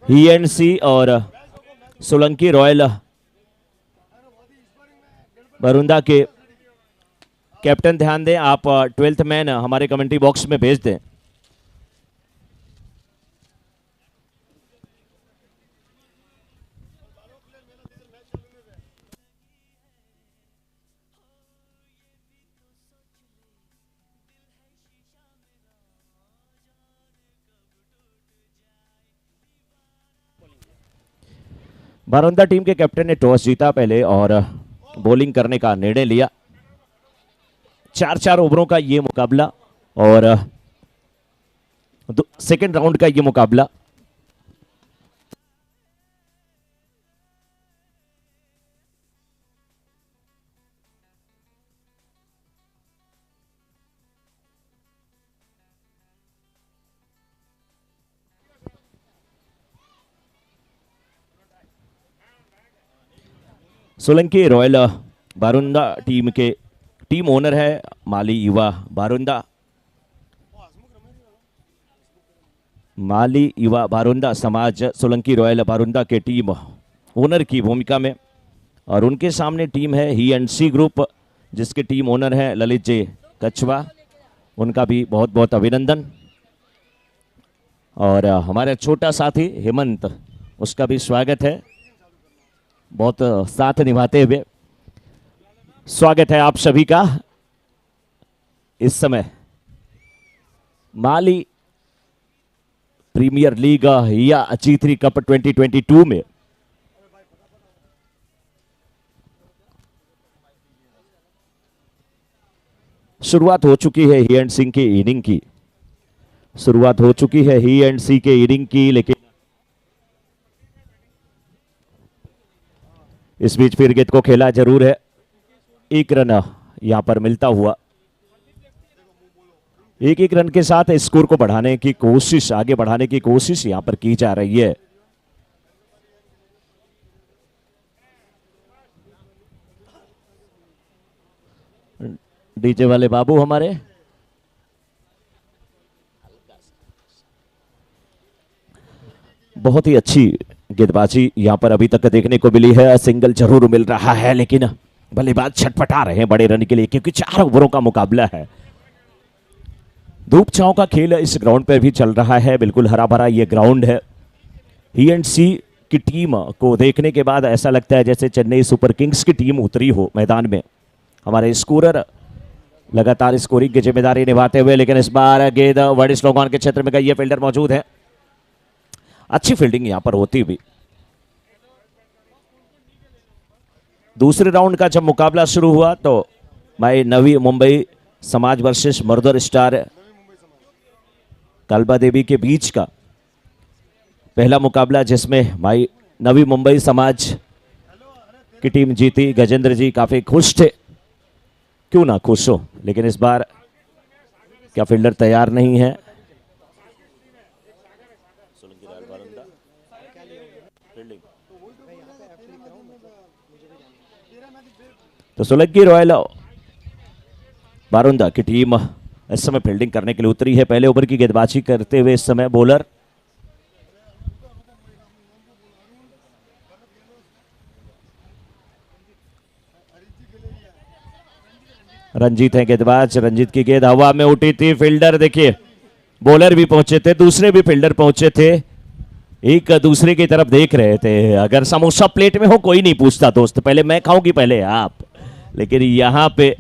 ही and सी और Solanki royal बरुंदा के captain ध्यान दें, आप 12th मैन हमारे कमेंट्री बॉक्स में भेज दें। बरुंदा टीम के कैप्टन ने टॉस जीता पहले और बॉलिंग करने का निर्णय लिया। 4-4 ओवरों का ये मुकाबला और सेकेंड राउंड का ये मुकाबला। सोलंकी रॉयल बारुंदा टीम के टीम ओनर है माली युवा बारुंदा। माली युवा बारुंदा समाज सोलंकी रॉयल बारुंदा के टीम ओनर की भूमिका में, और उनके सामने टीम है ही एंड सी ग्रुप जिसके टीम ओनर है ललित जे कछवा। उनका भी बहुत बहुत अभिनंदन। और हमारे छोटा साथी हेमंत, उसका भी स्वागत है, बहुत साथ निभाते हुए। स्वागत है आप सभी का। इस समय माली प्रीमियर लीग या G3 कप 2022 में शुरुआत हो चुकी है ही एंड सिंह की इनिंग की। शुरुआत हो चुकी है ही एंड सी के इनिंग की, लेकिन इस बीच फिर गेंद को खेला जरूर है। एक रन यहां पर मिलता हुआ, एक रन के साथ स्कोर को बढ़ाने की कोशिश, आगे बढ़ाने की कोशिश यहां पर की जा रही है। डीजे वाले बाबू हमारे बहुत ही अच्छी गेंदबाजी यहां पर अभी तक देखने को मिली है। सिंगल जरूर मिल रहा है, लेकिन बल्लेबाज छटपटा रहे हैं बड़े रन के लिए, क्योंकि 4 ओवरों का मुकाबला है। धूप छांव का खेल इस ग्राउंड पर भी चल रहा है। बिल्कुल हरा भरा ये ग्राउंड है। ही एंड सी की टीम को देखने के बाद ऐसा लगता है जैसे चेन्नई सुपर किंग्स की टीम उतरी हो मैदान में। हमारे स्कोरर लगातार स्कोरिंग की जिम्मेदारी निभाते हुए, लेकिन इस बार गेंद वर्ड स्लोगन के क्षेत्र में गई है। फील्डर मौजूद है, अच्छी फील्डिंग यहां पर होती हुई। दूसरे राउंड का जब मुकाबला शुरू हुआ तो भाई नवी मुंबई समाज वर्सेस मर्दर स्टार कालबा देवी के बीच का पहला मुकाबला, जिसमें भाई नवी मुंबई समाज की टीम जीती। गजेंद्र जी काफी खुश थे, क्यों ना खुश हो, लेकिन इस बार क्या फील्डर तैयार नहीं है। तो सोलंकी रॉयल बारुंदा की टीम इस समय फील्डिंग करने के लिए उतरी है। पहले ओवर की गेंदबाजी करते हुए इस समय बॉलर रंजीत है गेंदबाज। रंजीत की गेंद हवा में उठी थी। फील्डर देखिए, बॉलर भी पहुंचे थे, दूसरे भी फील्डर पहुंचे थे, एक दूसरे की तरफ देख रहे थे। अगर समोसा प्लेट में हो कोई नहीं पूछता दोस्त, पहले मैं खाऊंगी पहले आप, लेकिन यहां पे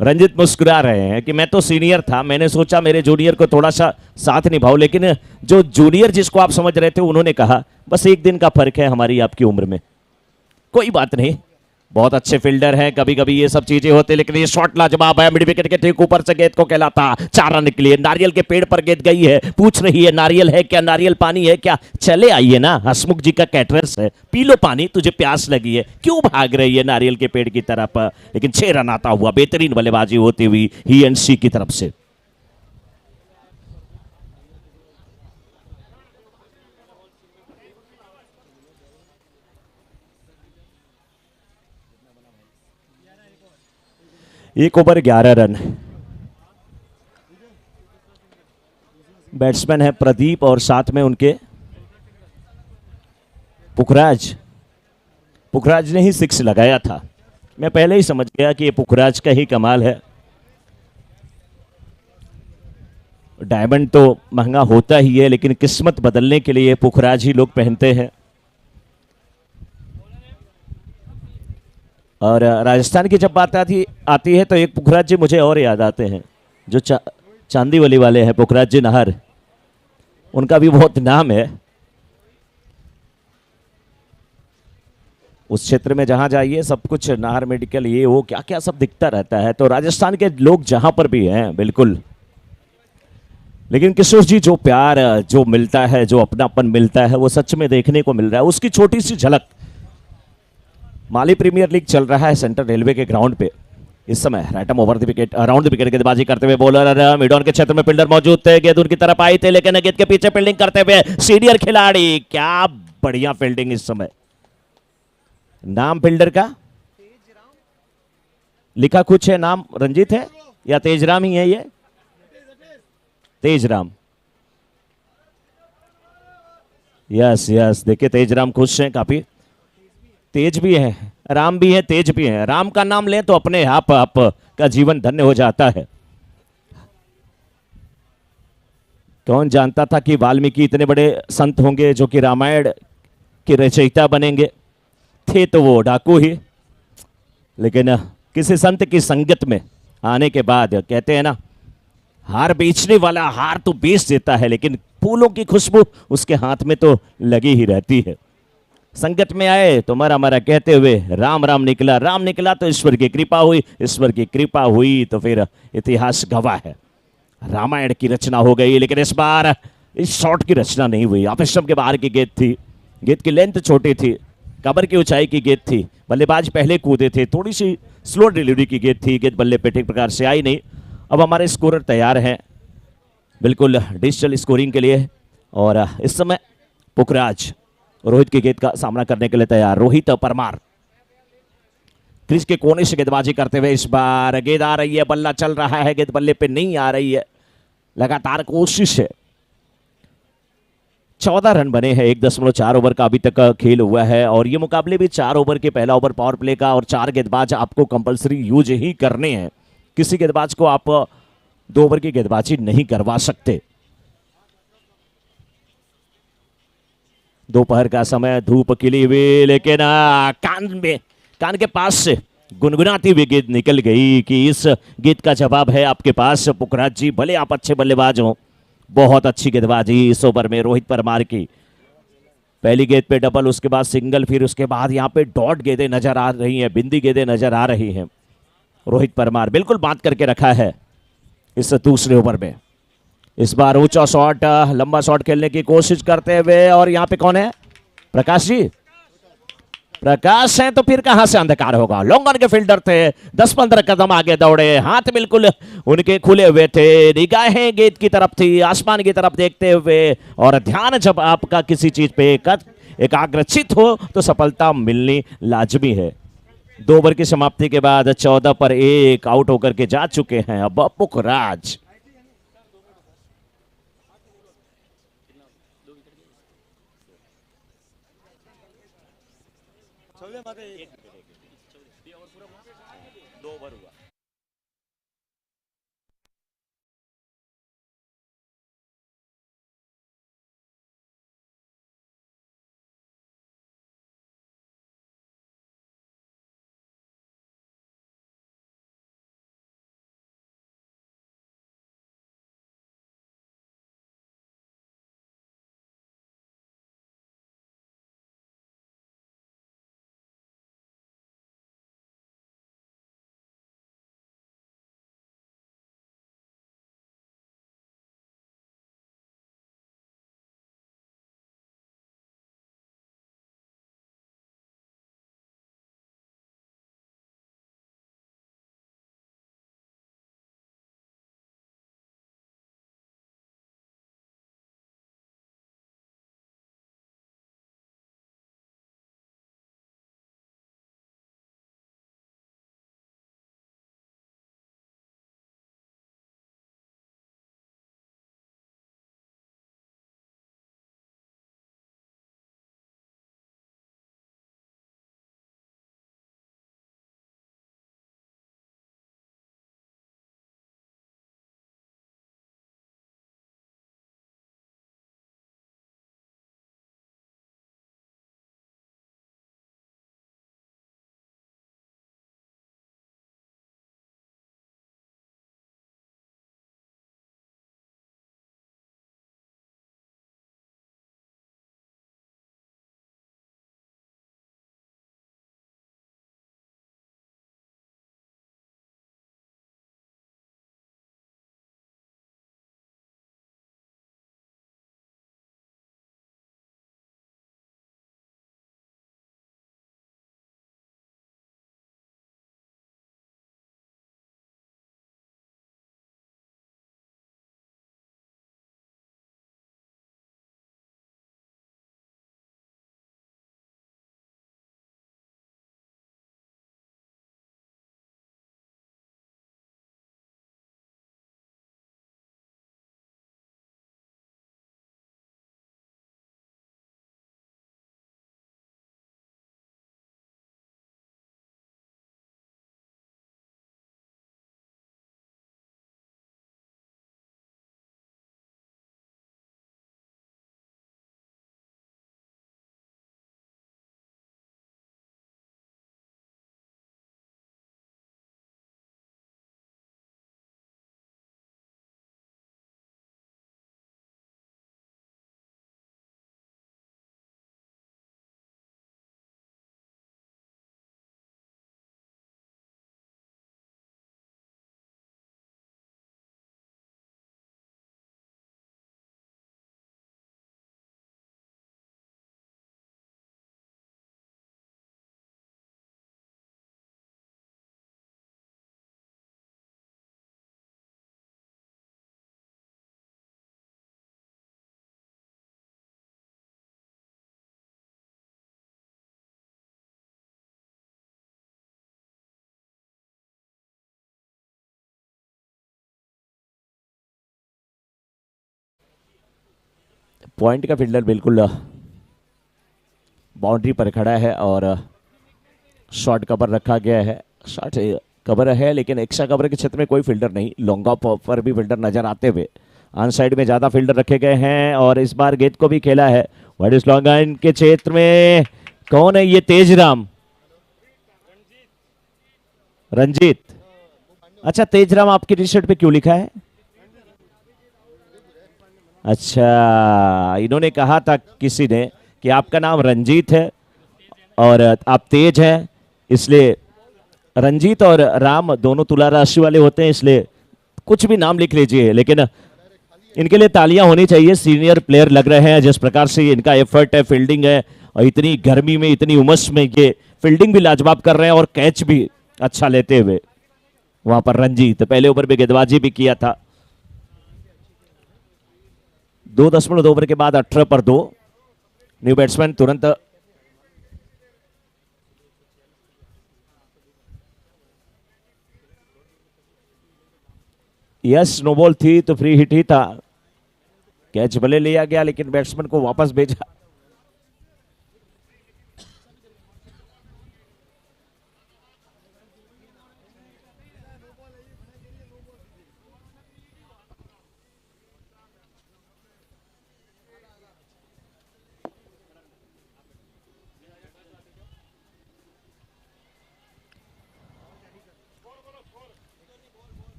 रंजीत मुस्कुरा रहे हैं कि मैं तो सीनियर था, मैंने सोचा मेरे जूनियर को थोड़ा सा साथ निभाओ, लेकिन जो जूनियर जिसको आप समझ रहे थे उन्होंने कहा बस 1 दिन का फर्क है हमारी आपकी उम्र में, कोई बात नहीं। बहुत अच्छे फील्डर हैं, कभी कभी ये सब चीजें होती, लेकिन ये शॉट लाजवाब है। मिड विकेट के ठीक ऊपर से गेंद को कहलाता 4 रन के लिए। नारियल के पेड़ पर गेंद गई है, पूछ रही है नारियल है क्या, नारियल पानी है क्या, चले आइए ना, हसमुख जी का कैटरर्स है, पी लो पानी, तुझे प्यास लगी है, क्यों भाग रही है नारियल के पेड़ की तरफ। लेकिन 6 रन आता हुआ, बेहतरीन बल्लेबाजी होती हुई ही एंड सी की तरफ से। एक ओवर 11 रन। बैट्समैन है प्रदीप और साथ में उनके पुखराज पुखराज ने ही सिक्स लगाया था। मैं पहले ही समझ गया कि ये पुखराज का ही कमाल है। डायमंड तो महंगा होता ही है, लेकिन किस्मत बदलने के लिए पुखराज ही लोग पहनते हैं। और राजस्थान की जब बात आती है तो एक पुखराज जी मुझे और याद आते हैं, जो चांदीवली वाले हैं, पुखराज जी नाहर। उनका भी बहुत नाम है। उस क्षेत्र में जहां जाइए सब कुछ नाहर मेडिकल, ये वो क्या क्या सब दिखता रहता है। तो राजस्थान के लोग जहां पर भी हैं, बिल्कुल। लेकिन किशोर जी, जो प्यार जो मिलता है, जो अपनापन मिलता है, वो सच में देखने को मिल रहा है। उसकी छोटी सी झलक माली प्रीमियर लीग चल रहा है सेंट्रल रेलवे के ग्राउंड पे इस समय। Right arm over the wicket, around the wicket गेंदबाजी करते हुए बॉलर मिडॉन के क्षेत्र में फील्डर मौजूद थे। गेंद उनकी तरफ आई थे, लेकिन गेंद के पीछे फील्डिंग करते हुए सीनियर खिलाड़ी, क्या बढ़िया फील्डिंग इस समय। नाम फील्डर का लिखा कुछ है, नाम रंजीत है या तेजराम ही है? ये तेजराम। यस यस, देखिए तेजराम खुश हैं काफी। तेज भी है, राम भी है, तेज भी है। राम का नाम लें तो अपने आप का जीवन धन्य हो जाता है। कौन जानता था कि वाल्मीकि इतने बड़े संत होंगे जो कि रामायण के रचयिता बनेंगे। थे तो वो डाकू ही, लेकिन किसी संत की संगत में आने के बाद कहते हैं ना, हार बेचने वाला हार तो बेच देता है, लेकिन फूलों की खुशबू उसके हाथ में तो लगी ही रहती है। संगत में आए तो मरा मरा कहते हुए राम राम निकला, राम निकला तो ईश्वर की कृपा हुई, ईश्वर की कृपा हुई तो फिर इतिहास गवाह है, रामायण की रचना हो गई। लेकिन इस बार इस शॉट की रचना नहीं हुई। ऑफ स्टंप के बाहर की गेंद थी, गेंद की लेंथ छोटी थी, कबर की ऊंचाई की गेंद थी, बल्लेबाज पहले कूदे थे, थोड़ी सी स्लो डिलीवरी की गेंद थी, गेंद बल्ले पे ठीक प्रकार से आई नहीं। अब हमारे स्कोरर तैयार हैं बिल्कुल डिजिटल स्कोरिंग के लिए, और इस समय पुखराज रोहित की गेंद का सामना करने के लिए तैयार। रोहित परमार क्रीज के कोने से गेंदबाजी करते हुए, इस बार गेंद आ रही है, बल्ला चल रहा है, गेंद बल्ले पे नहीं आ रही है, लगातार कोशिश है। 14 रन बने हैं, 1.4 ओवर का अभी तक खेल हुआ है, और ये मुकाबले भी 4 ओवर के, पहला ओवर पावर प्ले का, और 4 गेंदबाज आपको कंपलसरी यूज ही करने हैं। किसी गेंदबाज को आप 2 ओवर की गेंदबाजी नहीं करवा सकते। दोपहर का समय, धूप खिली हुई, लेकिन कान के पास से गुनगुनाती हुई गेंद निकल गई कि इस गेंद का जवाब है आपके पास पुखराज जी। भले आप अच्छे बल्लेबाज हो, बहुत अच्छी गेंदबाजी इस ओवर में रोहित परमार की। पहली गेंद पे डबल, उसके बाद सिंगल, फिर उसके बाद यहाँ पे डॉट गेंदें नजर आ रही हैं, बिंदी गेंदें नजर आ रही हैं। रोहित परमार बिल्कुल बात करके रखा है इस दूसरे ओवर में। इस बार ऊंचा शॉट, लंबा शॉट खेलने की कोशिश करते हुए, और यहाँ पे कौन है? प्रकाश जी। प्रकाश हैं तो फिर कहां से अंधकार होगा। लॉन्ग ऑन के फील्डर थे, 10-15 कदम आगे दौड़े, हाथ बिल्कुल उनके खुले हुए थे, निगाहें गेंद की तरफ थी, आसमान की तरफ देखते हुए। और ध्यान जब आपका किसी चीज पे एकाग्रचित हो तो सफलता मिलनी लाजमी है। 2 ओवर की समाप्ति के बाद 14 पर 1 आउट होकर के जा चुके हैं अब पुखराज। पॉइंट का फील्डर बिल्कुल बाउंड्री पर खड़ा है और शॉर्ट कवर रखा गया है। शॉर्ट कवर है लेकिन एक्स्ट्रा कवर के क्षेत्र में कोई फील्डर नहीं। लॉन्ग ऑफ पर भी फील्डर नजर आते हुए ऑन साइड में ज्यादा फील्डर रखे गए हैं और इस बार गेंद को भी खेला है। व्हाट इज लॉन्ग ऑन के क्षेत्र में कौन है ये? तेजराम, रंजीत। अच्छा, तेजराम आपकी टी शर्ट पे क्यों लिखा है? अच्छा, इन्होंने कहा था किसी ने कि आपका नाम रंजीत है और आप तेज हैं, इसलिए रंजीत और राम दोनों तुला राशि वाले होते हैं, इसलिए कुछ भी नाम लिख लीजिए। लेकिन इनके लिए तालियां होनी चाहिए। सीनियर प्लेयर लग रहे हैं, जिस प्रकार से इनका एफर्ट है, फील्डिंग है, और इतनी गर्मी में इतनी उमस में ये फील्डिंग भी लाजवाब कर रहे हैं और कैच भी अच्छा लेते हुए। वहां पर रंजीत पहले ओवर में गेंदबाजी भी किया था। 2 ओवर के बाद 18 पर 2। न्यू बैट्समैन तुरंत यस, नो बॉल थी तो फ्री हिट ही था। कैच भले लिया गया लेकिन बैट्समैन को वापस भेजा।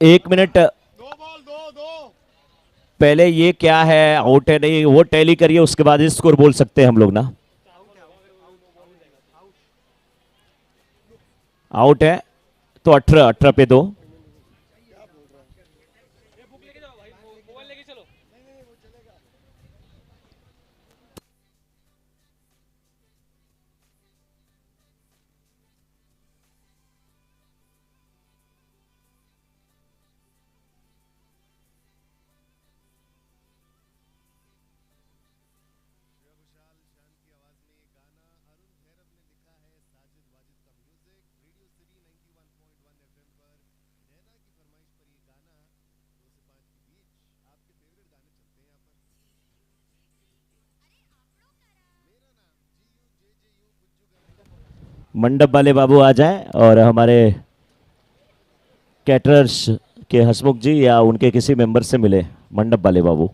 एक मिनट पहले ये क्या है, आउट है नहीं, वो टैली करिए, उसके बाद स्कोर बोल सकते हैं हम लोग ना। आउट है तो 18 पे 2। मंडप वाले बाबू आ जाएं और हमारे कैटरर्स के हसमुख जी या उनके किसी मेंबर से मिले। मंडप वाले बाबू।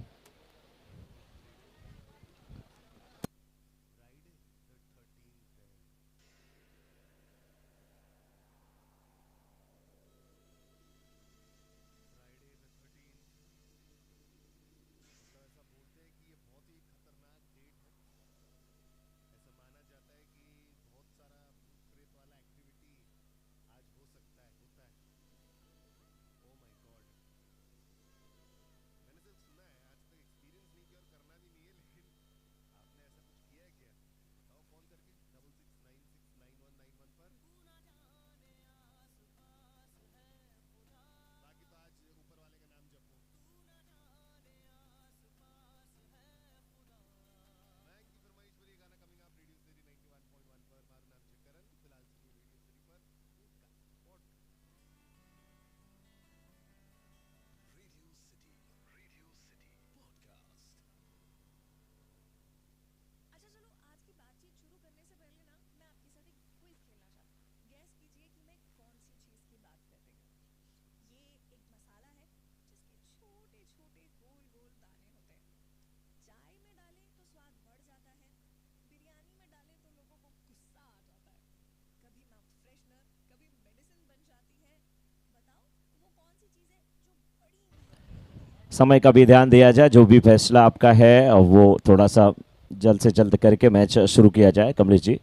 समय का भी ध्यान दिया जाए, जो भी फैसला आपका है वो थोड़ा सा जल्द से जल्द करके मैच शुरू किया जाए। कमलेश जी।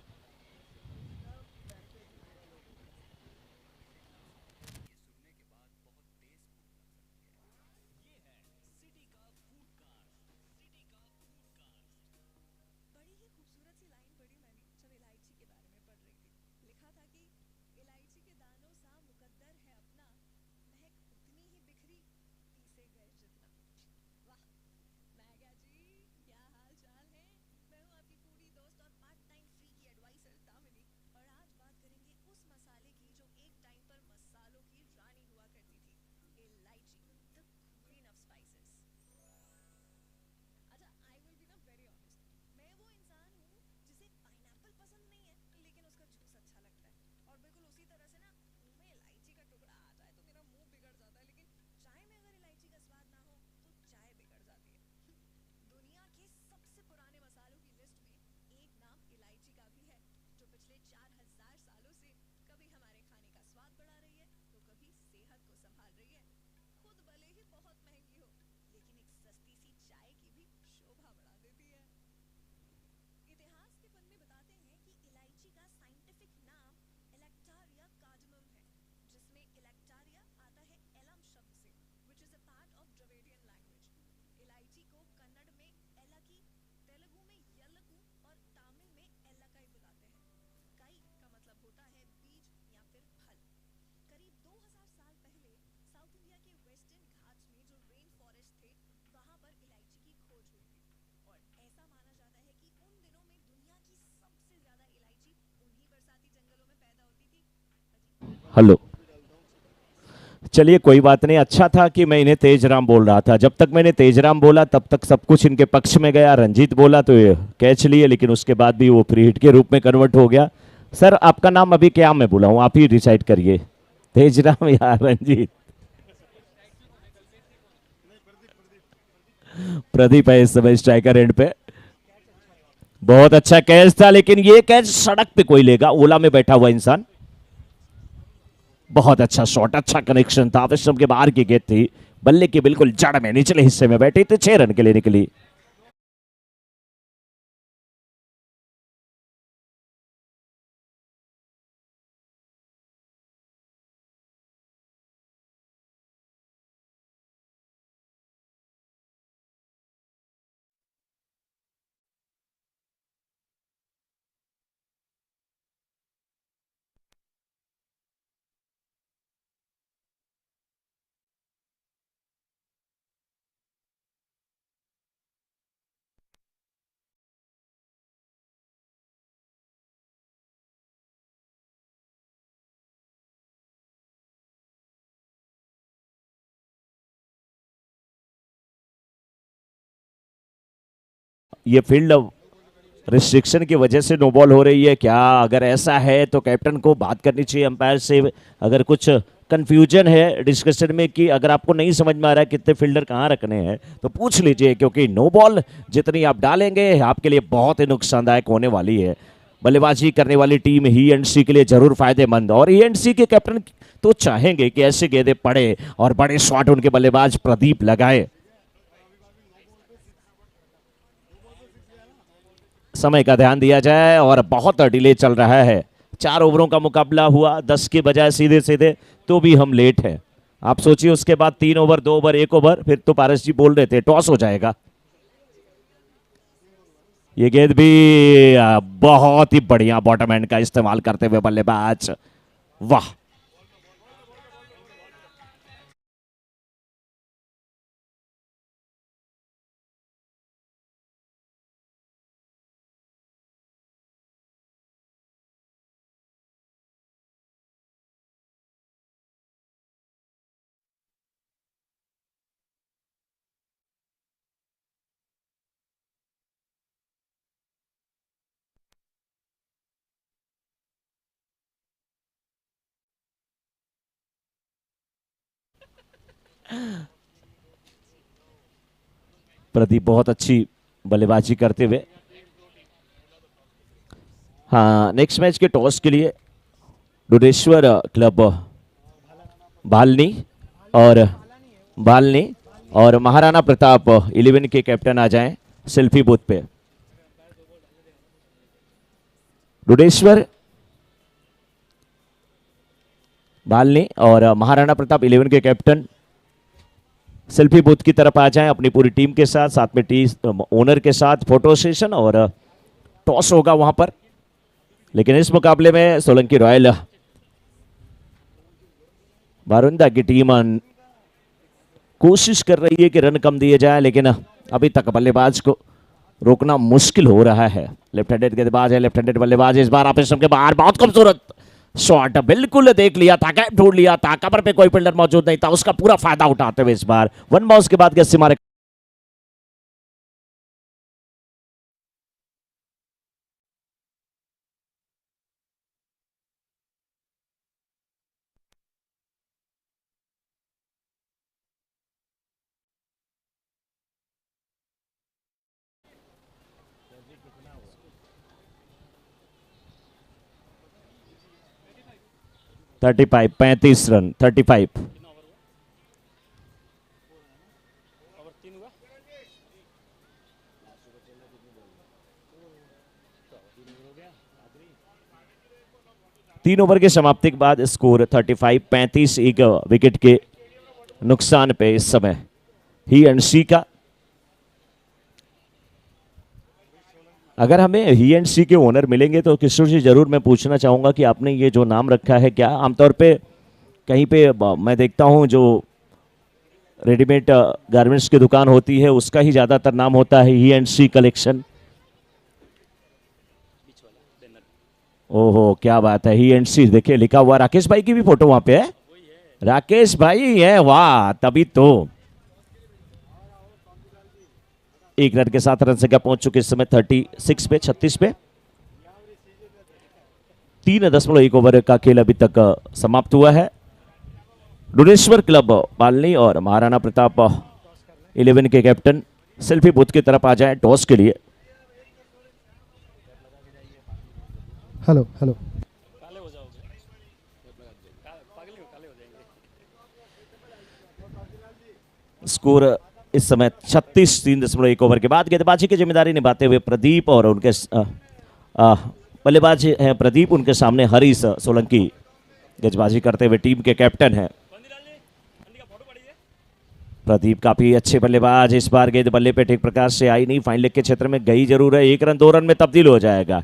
हेलो। चलिए कोई बात नहीं, अच्छा था कि मैं इन्हें तेजराम बोल रहा था। जब तक मैंने तेजराम बोला तब तक सब कुछ इनके पक्ष में गया। रंजीत बोला तो ये कैच लिए, लेकिन उसके बाद भी वो फ्री हिट के रूप में कन्वर्ट हो गया। सर आपका नाम अभी क्या मैं बोला हूँ, आप ही डिसाइड करिए, तेजराम या रंजीत। प्रदीप है इस समय स्ट्राइकर एंड पे। बहुत अच्छा कैच था, लेकिन ये कैच सड़क पे कोई लेगा, ओला में बैठा हुआ इंसान। बहुत अच्छा शॉट, अच्छा कनेक्शन था, विश्रम के बाहर की गेंद थी, बल्ले की बिल्कुल जड़ में निचले हिस्से में बैठी थी, 6 रन के लिए निकली। ये फील्ड रिस्ट्रिक्शन की वजह से नो बॉल हो रही है क्या? अगर ऐसा है तो कैप्टन को बात करनी चाहिए अंपायर से। अगर कुछ कंफ्यूजन है डिस्कशन में कि अगर आपको नहीं समझ में आ रहा है कितने फील्डर कहाँ रखने हैं तो पूछ लीजिए, क्योंकि नो बॉल जितनी आप डालेंगे आपके लिए बहुत ही नुकसानदायक होने वाली है। बल्लेबाजी करने वाली टीम ही एंड सी के लिए जरूर फायदेमंद, और ही एंड सी के कैप्टन तो चाहेंगे कि ऐसे गेंदें पड़े और बड़े शॉट उनके बल्लेबाज प्रदीप लगाए। समय का ध्यान दिया जाए, और बहुत डिले चल रहा है। 4 ओवरों का मुकाबला हुआ, 10 के बजाय सीधे सीधे, तो भी हम लेट हैं। आप सोचिए उसके बाद 3 ओवर, 2 ओवर, 1 ओवर, फिर तो पारस जी बोल रहे थे टॉस हो जाएगा। ये गेंद भी बहुत ही बढ़िया बॉटम एंड का इस्तेमाल करते हुए बल्लेबाज, वाह। प्रदीप बहुत अच्छी बल्लेबाजी करते हुए। हाँ, नेक्स्ट मैच के टॉस के लिए डुडेश्वर क्लब भालनी और भालनी और महाराणा प्रताप 11 के कैप्टन आ जाएं सेल्फी बूथ पे। डुडेश्वर, भालनी और महाराणा प्रताप 11 के कैप्टन सेल्फी बूथ की तरफ आ जाएं अपनी पूरी टीम के साथ, साथ में टीम ओनर के साथ फोटो सेशन और टॉस होगा वहां पर। लेकिन इस मुकाबले में सोलंकी रॉयल बारुंदा की टीम कोशिश कर रही है कि रन कम दिए जाए, लेकिन अभी तक बल्लेबाज को रोकना मुश्किल हो रहा है। लेफ्ट हैंडेड गेंदबाज है, लेफ्ट हैंडेड बल्लेबाज इस बार ऑपरेशन के बाहर। बहुत खूबसूरत शॉट, बिल्कुल देख लिया था, गैप ढूंढ लिया था, कवर पे कोई फील्डर मौजूद नहीं था, उसका पूरा फायदा उठाते हुए इस बार वन बाउंस के बाद गस्सी मारे। Thirty five, 35 run, 35। तीन ओवर के समाप्ति के बाद स्कोर 35, 35, एक विकेट के नुकसान पे इस समय ही एंड सी का। अगर हमें ही एंड सी के ओनर मिलेंगे तो किशोर जी जरूर मैं पूछना चाहूंगा कि आपने ये जो नाम रखा है, क्या आमतौर पे कहीं पे मैं देखता हूं जो रेडीमेड गारमेंट्स की दुकान होती है उसका ही ज्यादातर नाम होता है ही एंड सी कलेक्शन। ओहो क्या बात है, ही एंड सी देखिए लिखा हुआ, राकेश भाई की भी फोटो वहां पे है, राकेश भाई है, वाह तभी तो। एक रन के साथ रन संख्या पहुंच चुके इस समय 36 पे 36 पे। 3.1 ओवर का खेल अभी तक समाप्त हुआ है। डुनेश्वर क्लब पालनी और महाराणा प्रताप 11 के कैप्टन सेल्फी बूथ की तरफ आ जाए टॉस के लिए। हेलो हेलो स्कोर इस समय 36, 3.1 ओवर के बाद गेंदबाजी की जिम्मेदारी निभाते हुए प्रदीप और उनके बल्लेबाज हैं प्रदीप, उनके सामने हरीश सोलंकी गेंदबाजी करते हुए टीम के कैप्टन हैं। प्रदीप काफी अच्छे बल्लेबाज, इस बार गेंद बल्ले पे ठीक प्रकार से आई नहीं, फाइन लेग के क्षेत्र में गई जरूर है, 1 रन 2 रन में तब्दील हो जाएगा।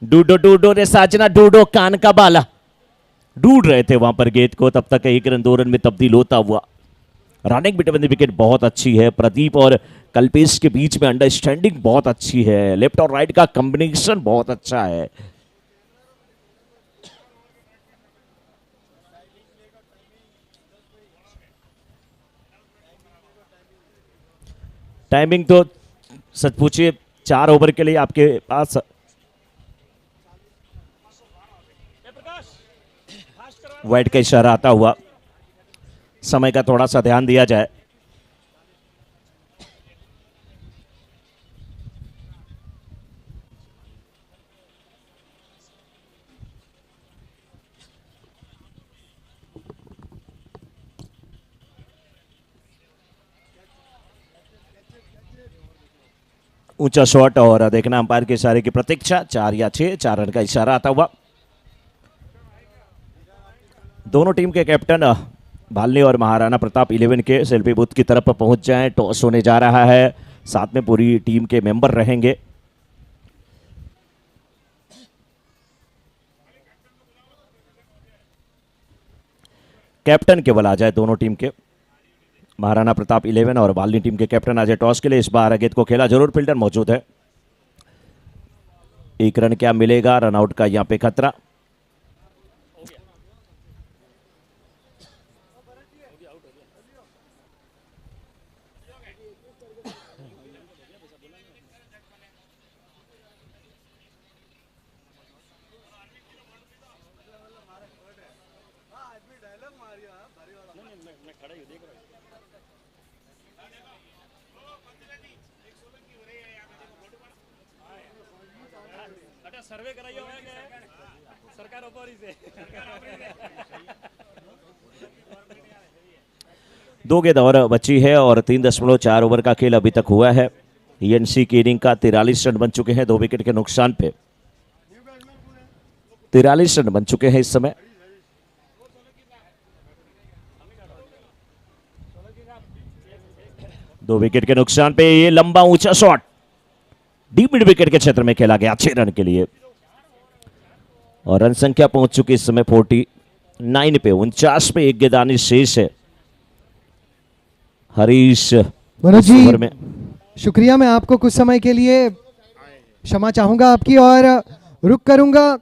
डूडो डूडो रे साजना डूडो, कान का बाला, ढूंढ रहे थे वहां पर गेंद को, तब तक 1 रन 2 रन में तब्दील होता हुआ। रनिंग बिटवीन द विकेट बहुत अच्छी है, प्रदीप और कल्पेश के बीच में अंडरस्टैंडिंग बहुत अच्छी है, लेफ्ट और राइट का कॉम्बिनेशन बहुत अच्छा है। टाइमिंग तो सच पूछिए 4 ओवर के लिए आपके पास वाइड का इशारा आता हुआ, समय का थोड़ा सा ध्यान दिया जाए। ऊंचा शॉट और देखना अंपायर के इशारे की प्रतीक्षा, 4 या 6, 4 रन का इशारा आता हुआ। दोनों टीम के कैप्टन भालनी और महाराणा प्रताप 11 के सेल्फी बूथ की तरफ पहुंच जाएं, टॉस होने जा रहा है, साथ में पूरी टीम के मेंबर रहेंगे। कैप्टन केवल आ जाए दोनों टीम के, महाराणा प्रताप 11 और भालनी टीम के कैप्टन आ जाए टॉस के लिए। इस बार गेंद को खेला जरूर, फील्डर मौजूद है। 1 रन क्या मिलेगा, रन आउट का यहां पे खतरा। सर्वे कराइए सरकार ऊपर ही से 2 गेंद और बची है और 3.4 ओवर का खेल अभी तक हुआ है। ईएनसी की इनिंग का 43 रन बन चुके हैं, 2 विकेट के नुकसान पे 43 रन बन चुके हैं इस समय। दो विकेट के नुकसान पे ये लंबा ऊंचा शॉट डीप मिड विकेट के क्षेत्र में खेला गया 6 रन के लिए और रन संख्या पहुंच चुकी इस समय 49 पे, 49 पे 1 गेंद आनी शेष है। हरीश मनोज जी में शुक्रिया, मैं आपको कुछ समय के लिए क्षमा चाहूंगा आपकी और रुक करूंगा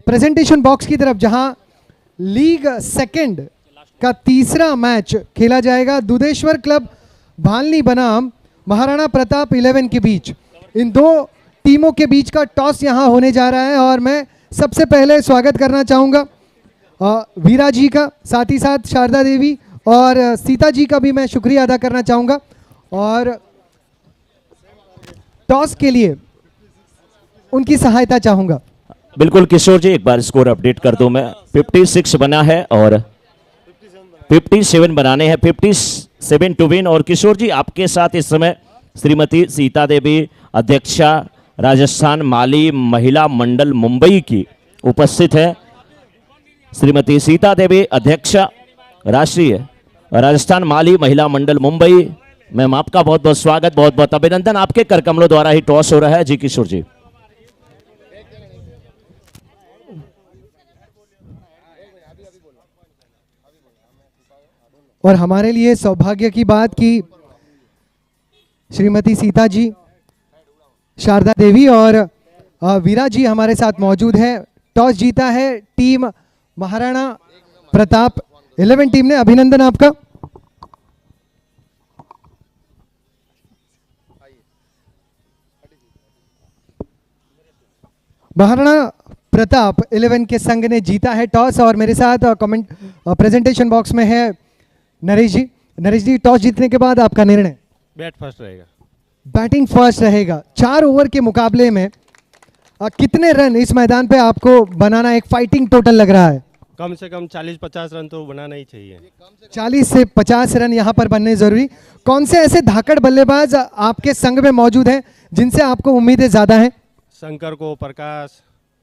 प्रेजेंटेशन बॉक्स की तरफ, जहां लीग सेकंड का तीसरा मैच खेला जाएगा दुधेश्वर क्लब भालनी बनाम महाराणा प्रताप 11 के बीच। इन दो टीमों के बीच का टॉस यहां होने जा रहा है और मैं सबसे पहले स्वागत करना चाहूंगा वीरा जी का, साथ ही साथ शारदा देवी और सीता जी का भी मैं शुक्रिया अदा करना चाहूंगा। और टॉस के लिए उनकी सहायता चाहूंगा। बिल्कुल किशोर जी, एक बार स्कोर अपडेट कर दूं मैं। 56 बना है और 57 बनाने हैं, 57 टू विन। और किशोर जी आपके साथ इस समय श्रीमती सीता देवी, अध्यक्षा राजस्थान माली महिला मंडल मुंबई की उपस्थित है। श्रीमती सीता देवी, अध्यक्षा राष्ट्रीय राजस्थान माली महिला मंडल मुंबई, मैम आपका बहुत बहुत स्वागत, बहुत बहुत अभिनंदन। आपके कर कमलों द्वारा ही टॉस हो रहा है। जी किशोर जी। और हमारे लिए सौभाग्य की बात कि श्रीमती सीता जी, शारदा देवी और वीरा जी हमारे साथ मौजूद हैं टॉस जीता है टीम महाराणा प्रताप 11 टीम ने। अभिनंदन आपका। महाराणा प्रताप 11 के संघ ने जीता है टॉस। और मेरे साथ कमेंट प्रेजेंटेशन बॉक्स में है नरेश जी। नरेश जी, टॉस जीतने के बाद आपका निर्णय? बैट फर्स्ट रहेगा। बैटिंग फर्स्ट रहेगा। 4 ओवर के मुकाबले में कितने रन इस मैदान पे आपको बनाना एक फाइटिंग टोटल लग रहा है? कम से कम 40-50 रन तो बनाना ही चाहिए। 40 से 50 रन यहाँ पर बनने जरूरी। कौन से ऐसे धाकड़ बल्लेबाज आपके संघ में मौजूद हैं जिनसे आपको उम्मीदें ज्यादा हैं? शंकर को, प्रकाश,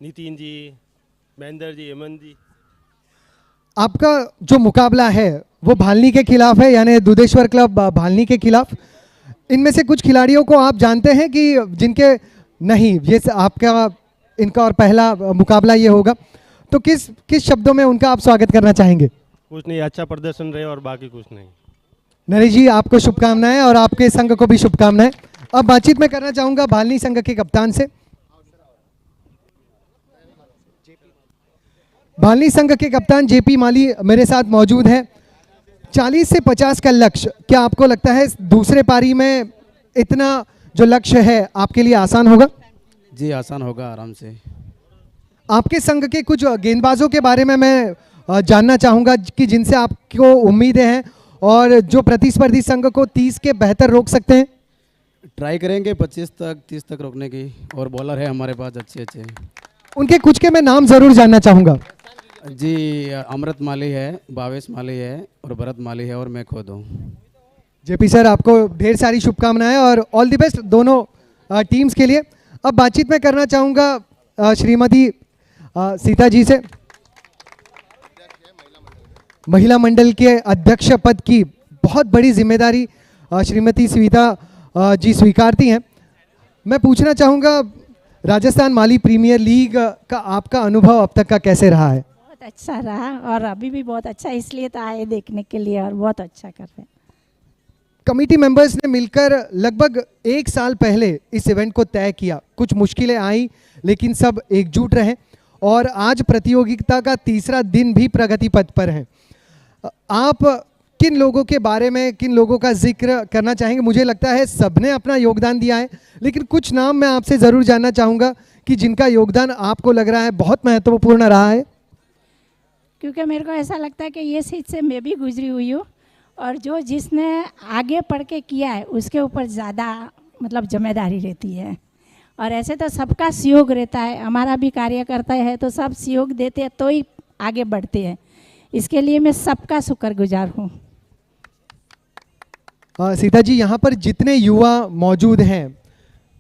नितिन जी, महेंद्र जी, हेमंत जी। आपका जो मुकाबला है वो भालनी के खिलाफ है, यानी दुधेश्वर क्लब भालनी के खिलाफ। इनमें से कुछ खिलाड़ियों को आप जानते हैं कि जिनके नहीं, ये आपका इनका और पहला मुकाबला ये होगा, तो किस शब्दों में उनका आप स्वागत करना चाहेंगे? कुछ नहीं, अच्छा प्रदर्शन रहे और बाकी कुछ नहीं। नरेश जी, आपको शुभकामनाएं और आपके संघ को भी शुभकामनाएं। अब बातचीत में करना चाहूंगा भालनी संघ के कप्तान से। भालनी संघ के कप्तान जेपी माली मेरे साथ मौजूद है। 40 से 50 का लक्ष्य, क्या आपको लगता है दूसरे पारी में इतना जो लक्ष्य है आपके लिए आसान होगा? जी आसान होगा, आराम से। आपके संघ के कुछ गेंदबाजों के बारे में मैं जानना चाहूंगा कि जिनसे आपको उम्मीदें हैं और जो प्रतिस्पर्धी संघ को 30 के बेहतर रोक सकते हैं। ट्राई करेंगे 25 तक 30 तक रोकने की, और बॉलर है हमारे पास अच्छे अच्छे। उनके कुछ के मैं नाम जरूर जानना चाहूंगा। जी अमृत माली है, भावेश माली है और भरत माली है और मैं खुद हूँ। जेपी सर, आपको ढेर सारी शुभकामनाएं और ऑल द बेस्ट दोनों टीम्स के लिए। अब बातचीत में करना चाहूँगा श्रीमती सीता जी से। महिला मंडल के अध्यक्ष पद की बहुत बड़ी जिम्मेदारी श्रीमती सीता जी स्वीकारती हैं। मैं पूछना चाहूँगा, राजस्थान माली प्रीमियर लीग का आपका अनुभव अब तक का कैसे रहा है? बहुत अच्छा रहा और अभी भी बहुत अच्छा, इसलिए तो आए देखने के लिए और बहुत अच्छा कर रहे हैं। कमेटी मेंबर्स ने मिलकर लगभग 1 साल पहले इस इवेंट को तय किया। कुछ मुश्किलें आई लेकिन सब एकजुट रहे और आज प्रतियोगिता का तीसरा दिन भी प्रगति पथ पर है। आप किन लोगों के बारे में, किन लोगों का जिक्र करना चाहेंगे? मुझे लगता है सबने अपना योगदान दिया है, लेकिन कुछ नाम मैं आपसे ज़रूर जानना चाहूँगा कि जिनका योगदान आपको लग रहा है बहुत महत्वपूर्ण रहा है। क्योंकि मेरे को ऐसा लगता है कि ये चीज़ से मैं भी गुजरी हुई हूँ और जो जिसने आगे पढ़ के किया है उसके ऊपर ज़्यादा मतलब जिम्मेदारी रहती है। और ऐसे तो सबका सहयोग रहता है, हमारा भी कार्यकर्ता है तो सब सहयोग देते हैं तो ही आगे बढ़ते हैं। इसके लिए मैं सबका शुक्रगुजार हूँ। सीता जी, यहाँ पर जितने युवा मौजूद हैं,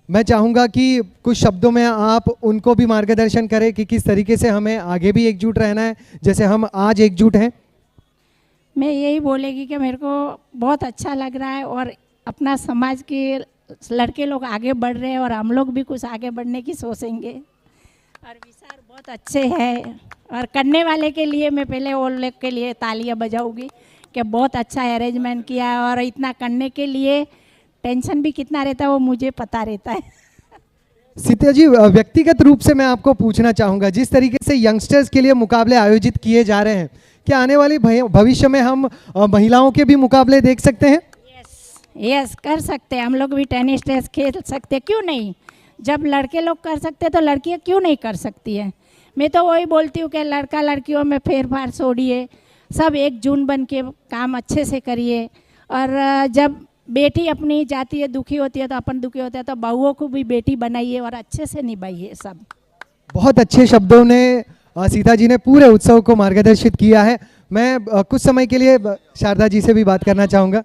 मैं चाहूँगा कि कुछ शब्दों में आप उनको भी मार्गदर्शन करें कि किस तरीके से हमें आगे भी एकजुट रहना है जैसे हम आज एकजुट हैं। मैं यही बोलेगी कि मेरे को बहुत अच्छा लग रहा है और अपना समाज के लड़के लोग आगे बढ़ रहे हैं और हम लोग भी कुछ आगे बढ़ने की सोचेंगे। और विचार बहुत अच्छे हैं और करने वाले के लिए मैं पहले वो लोग के लिए तालियां बजाऊंगी कि बहुत अच्छा अरेंजमेंट किया है। और इतना करने के लिए टेंशन भी कितना रहता है वो मुझे पता रहता है। सीता जी, व्यक्तिगत रूप से मैं आपको पूछना चाहूँगा, जिस तरीके से यंगस्टर्स के लिए मुकाबले आयोजित किए जा रहे हैं, क्या आने वाली भविष्य में हम महिलाओं के भी मुकाबले देख सकते हैं? यस कर सकते हैं, हम लोग भी टेनिस टेस्ट खेल सकते हैं, क्यों नहीं। जब लड़के लोग कर सकते हैं तो लड़कियां क्यों नहीं कर सकती है। मैं तो वही बोलती हूँ कि लड़का लड़कियों में फेर फार छोड़िए, सब एक जून बन के काम अच्छे से करिए। और जब बेटी अपनी जाती है दुखी होती है तो अपन दुखी होते हैं, तो बहुओं को भी बेटी बनाइए और अच्छे से निभाइए सब। बहुत अच्छे शब्दों ने सीता जी ने पूरे उत्सव को मार्गदर्शित किया है। मैं कुछ समय के लिए शारदा जी से भी बात करना चाहूँगा।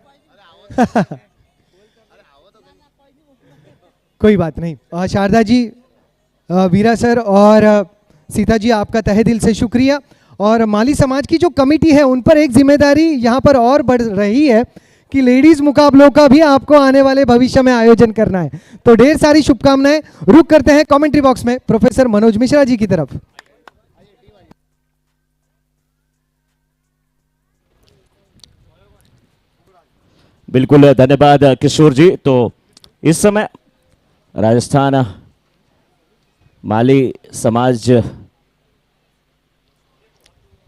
कोई बात नहीं। शारदा जी, वीरा सर और सीता जी, आपका तहे दिल से शुक्रिया। और माली समाज की जो कमेटी है उन पर एक जिम्मेदारी यहाँ पर और बढ़ रही है कि लेडीज मुकाबलों का भी आपको आने वाले भविष्य में आयोजन करना है। तो ढेर सारी शुभकामनाएं। रुक करते हैं कमेंट्री बॉक्स में प्रोफेसर मनोज मिश्रा जी की तरफ। बिल्कुल, धन्यवाद किशोर जी। तो इस समय राजस्थान माली समाज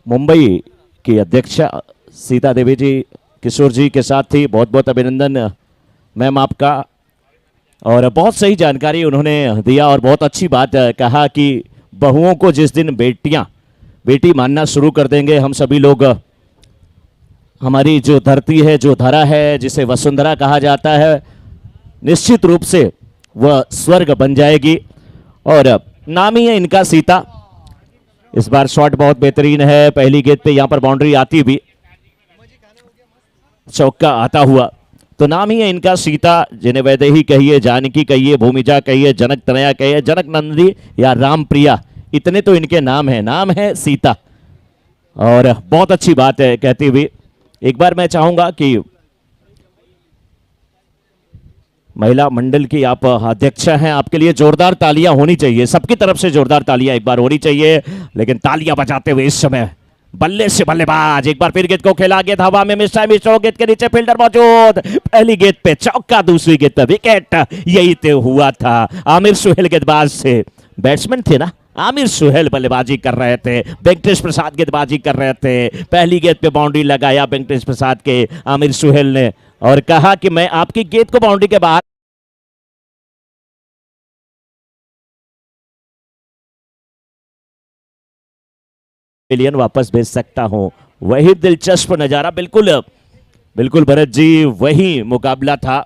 मुंबई की अध्यक्षा सीता देवी जी किशोर जी के साथ थी। बहुत बहुत अभिनंदन मैम आपका, और बहुत सही जानकारी उन्होंने दिया और बहुत अच्छी बात कहा कि बहुओं को जिस दिन बेटी मानना शुरू कर देंगे हम सभी लोग, हमारी जो धरती है, जो धरा है, जिसे वसुंधरा कहा जाता है, निश्चित रूप से वह स्वर्ग बन जाएगी। और नाम ही है इनका सीता। इस बार शॉट बहुत बेहतरीन है, पहली गेंद पे यहां पर बाउंड्री आती भी, चौका आता हुआ, तो नाम ही है इनका सीता। जिन्हें वैदेही कहिए, जानकी कहिए, भूमिजा कहिए, जनक तनया कहिए, जनक नंदी या राम प्रिया, इतने तो इनके नाम है, नाम है सीता। और बहुत अच्छी बात है कहती हुई एक बार मैं चाहूंगा कि महिला मंडल की आप अध्यक्षा हैं, आपके लिए जोरदार तालियां होनी चाहिए, सबकी तरफ से जोरदार तालियां एक बार होनी चाहिए। लेकिन तालियां बजाते हुए इस समय बल्ले से बल्लेबाज एक बार फिर गेंद को खेला, गेंद हवा में मिस गेंद के नीचे फील्डर मौजूद, पहली गेंद पे चौका, दूसरी गेंद पे विकेट। यही तो हुआ था। आमिर सुहेल गेंदबाज से, बैट्समैन थे ना, आमिर सुहेल बल्लेबाजी कर रहे थे, वेंकटेश प्रसाद गेंदबाजी कर रहे थे। पहली गेंद पे बाउंड्री लगाया वेंकटेश प्रसाद के आमिर सुहेल ने और कहा कि मैं आपकी गेंद को बाउंड्री के बाहर मिलियन वापस भेज सकता हूं। वही दिलचस्प नजारा, बिल्कुल बिल्कुल भरत जी, वही मुकाबला था